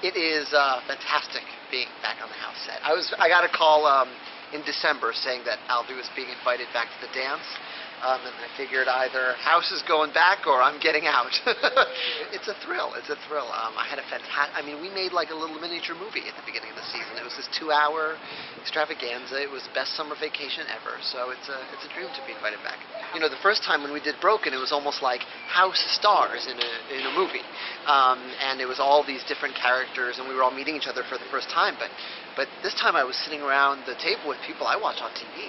It is fantastic being back on the house set. I got a call in December saying that Alvie was being invited back to the dance, and I figured either house is going back or I'm getting out. It's a thrill. It's a thrill. I had a fantastic. I mean, we made like a little miniature movie at the beginning of the season. It was this 2-hour extravaganza. It was the best summer vacation ever. So it's a dream to be invited back. You know, the first time when we did Broken, it was almost like house stars in a movie, and it was all these different characters, and we were all meeting each other for the first time. But this time I was sitting around the table with people I watch on TV,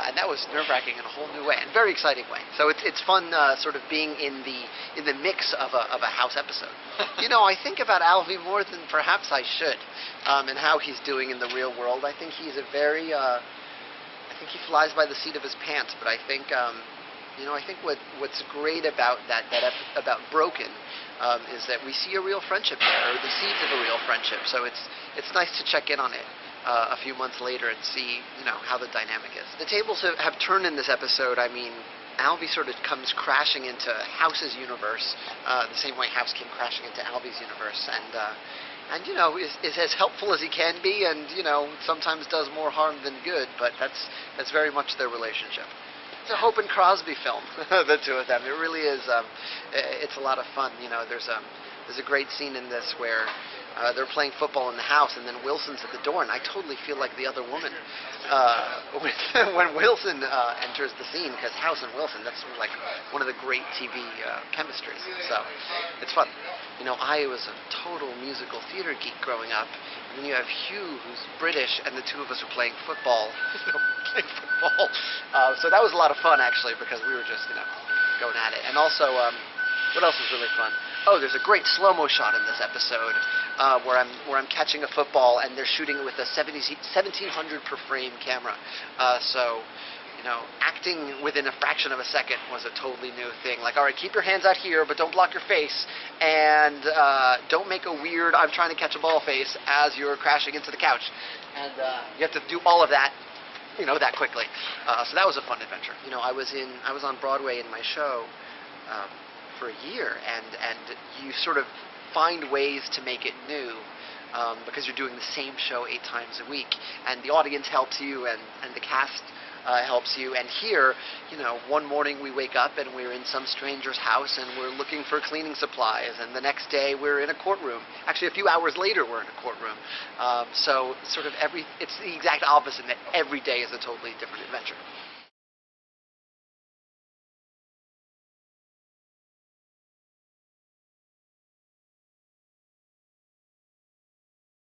and that was nerve-wracking in a whole new way, and very exciting way. So it's fun, sort of being in the mix of a house episode. You know, I think about Alvie more than perhaps I should, and how he's doing in the real world. I think he's a very I think he flies by the seat of his pants, but I think, you know, I think what's great about about Broken is that we see a real friendship there, or the seeds of a real friendship. So it's nice to check in on it a few months later and see, you know, how the dynamic is. The tables have turned in this episode. I mean, Alvie sort of comes crashing into House's universe, the same way House came crashing into Alvie's universe, and you know, is as helpful as he can be, and you know, sometimes does more harm than good. But that's very much their relationship. It's a Hope and Crosby film, the two of them. It really is. It's a lot of fun. You know, there's a great scene in this where they're playing football in the house, and then Wilson's at the door, and I totally feel like the other woman when Wilson enters the scene, because House and Wilson, that's like one of the great TV chemistries. So it's fun. You know, I was a total musical theater geek growing up, and then you have Hugh, who's British, and the two of us were playing football. So that was a lot of fun, actually, because we were just, you know, going at it. And also, what else was really fun? Oh, there's a great slow-mo shot in this episode where I'm catching a football, and they're shooting it with a 1700 per frame camera. So, you know, acting within a fraction of a second was a totally new thing. Like, all right, keep your hands out here, but don't block your face, and don't make a weird "I'm trying to catch a ball" face as you're crashing into the couch. And you have to do all of that, you know, that quickly. So that was a fun adventure. You know, I was on Broadway in my show for a year, and you sort of find ways to make it new because you're doing the same show 8 times a week, and the audience helps you, and the cast helps you. And here, you know, one morning we wake up and we're in some stranger's house and we're looking for cleaning supplies, and the next day we're in a courtroom. Actually, a few hours later we're in a courtroom. So sort of it's the exact opposite, that every day is a totally different adventure.